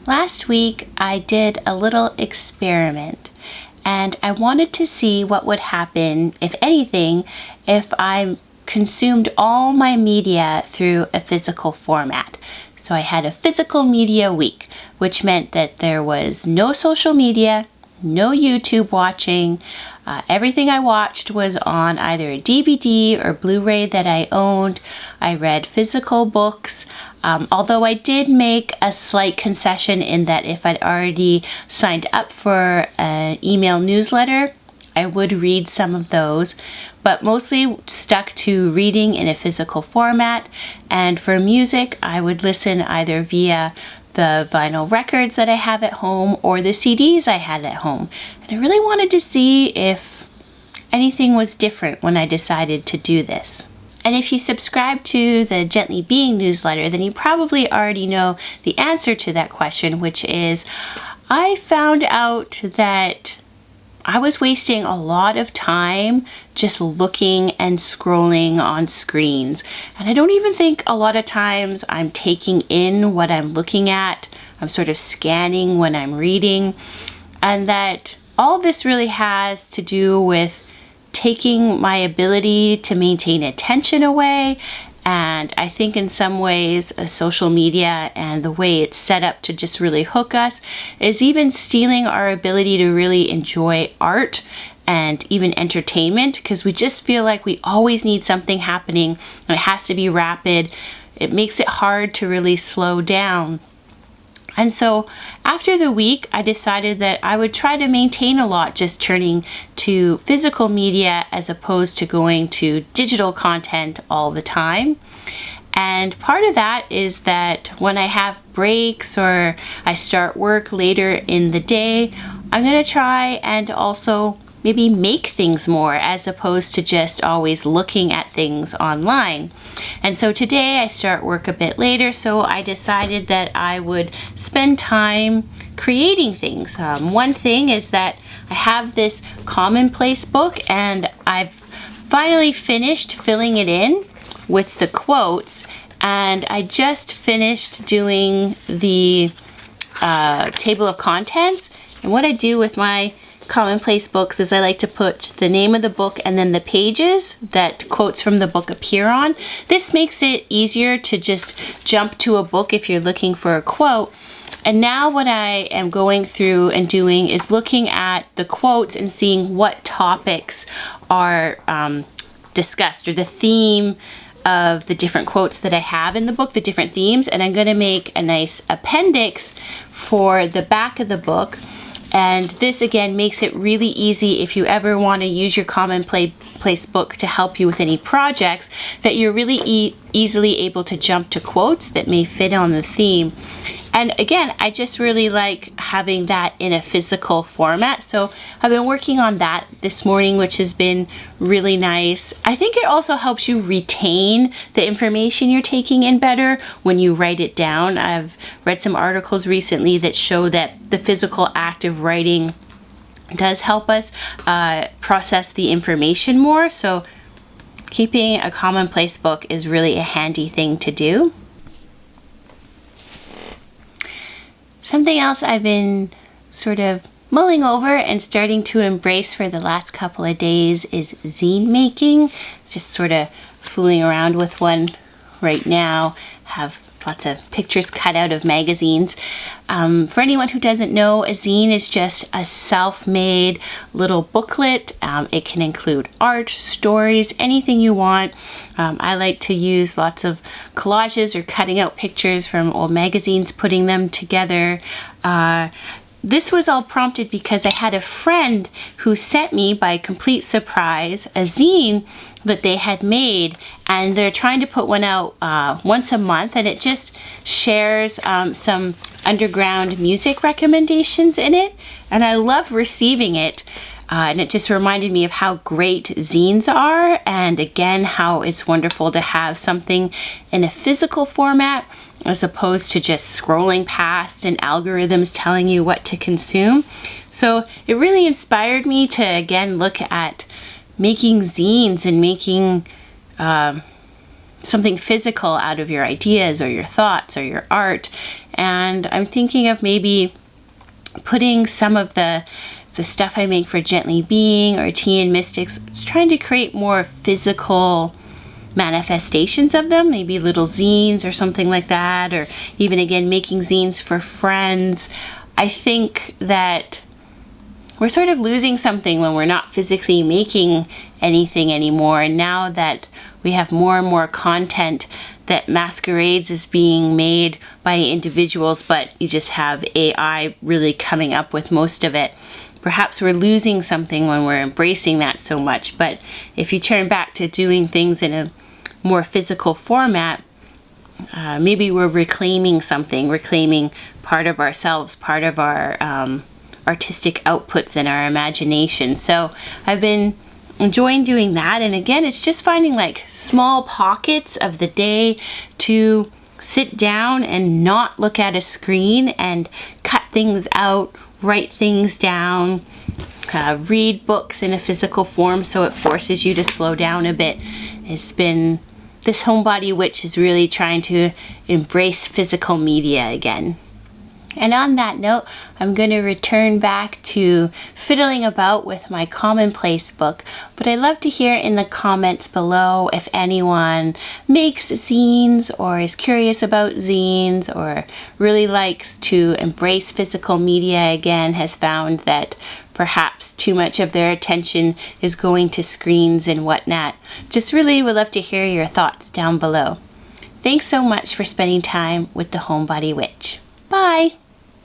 Last week I did a little experiment and I wanted to see what would happen, if anything, if I consumed all my media through a physical format. So I had a physical media week, which meant that there was no social media, no YouTube watching. Everything I watched was on either a DVD or Blu-ray that I owned. I read physical books, although I did make a slight concession in that if I'd already signed up for an email newsletter, I would read some of those, but mostly stuck to reading in a physical format. And for music, I would listen either via the vinyl records that I have at home or the CDs I had at home. And I really wanted to see if anything was different when I decided to do this. And if you subscribe to the Gently Being newsletter, then you probably already know the answer to that question, which is I found out that I was wasting a lot of time just looking and scrolling on screens. And I don't even think a lot of times I'm taking in what I'm looking at. I'm sort of scanning when I'm reading. And that all this really has to do with taking my ability to maintain attention away. And I think in some ways, social media and the way it's set up to just really hook us is even stealing our ability to really enjoy art and even entertainment, because we just feel like we always need something happening and it has to be rapid. It makes it hard to really slow down. And so after the week, I decided that I would try to maintain a lot just turning to physical media as opposed to going to digital content all the time. And part of that is that when I have breaks or I start work later in the day, I'm going to try and also maybe make things more as opposed to just always looking at things online. And so today I start work a bit later, so I decided that I would spend time creating things. One thing is that I have this commonplace book and I've finally finished filling it in with the quotes, and I just finished doing the table of contents. And what I do with my commonplace books is I like to put the name of the book and then the pages that quotes from the book appear on. This makes it easier to just jump to a book if you're looking for a quote. And now what I am going through and doing is looking at the quotes and seeing what topics are discussed, or the theme of the different quotes that I have in the book, the different themes. And I'm going to make a nice appendix for the back of the book. And this again makes it really easy if you ever want to use your commonplace book to help you with any projects, that you're really easily able to jump to quotes that may fit on the theme. And again, I just really like having that in a physical format. So I've been working on that this morning, which has been really nice. I think it also helps you retain the information you're taking in better when you write it down. I've read some articles recently that show that the physical act of writing does help us process the information more. So keeping a commonplace book is really a handy thing to do. Something else I've been sort of mulling over and starting to embrace for the last couple of days is zine making. Just sort of fooling around with one right now. Have lots of pictures cut out of magazines. For anyone who doesn't know, a zine is just a self-made little booklet. It can include art, stories, anything you want. I like to use lots of collages or cutting out pictures from old magazines, putting them together. This was all prompted because I had a friend who sent me, by complete surprise, a zine that they had made, and they're trying to put one out once a month, and it just shares some underground music recommendations in it, and I love receiving it. And it just reminded me of how great zines are, and again, how it's wonderful to have something in a physical format as opposed to just scrolling past and algorithms telling you what to consume. So it really inspired me to again look at making zines and making something physical out of your ideas or your thoughts or your art. And I'm thinking of maybe putting some of the stuff I make for Gently Being or Tea and Mystics, just trying to create more physical manifestations of them, maybe little zines or something like that, or even again making zines for friends. I think that we're sort of losing something when we're not physically making anything anymore. And now that we have more and more content that masquerades as being made by individuals, but you just have AI really coming up with most of it, perhaps we're losing something when we're embracing that so much. But if you turn back to doing things in a more physical format, maybe we're reclaiming something, reclaiming part of ourselves, part of our artistic outputs and our imagination. So I've been enjoying doing that. And again, it's just finding like small pockets of the day to sit down and not look at a screen and cut things out, write things down, read books in a physical form, so it forces you to slow down a bit. This Homebody Witch is really trying to embrace physical media again. And on that note, I'm going to return back to fiddling about with my commonplace book, but I'd love to hear in the comments below if anyone makes zines or is curious about zines or really likes to embrace physical media again, has found that perhaps too much of their attention is going to screens and whatnot. Just really would love to hear your thoughts down below. Thanks so much for spending time with the Homebody Witch. Bye!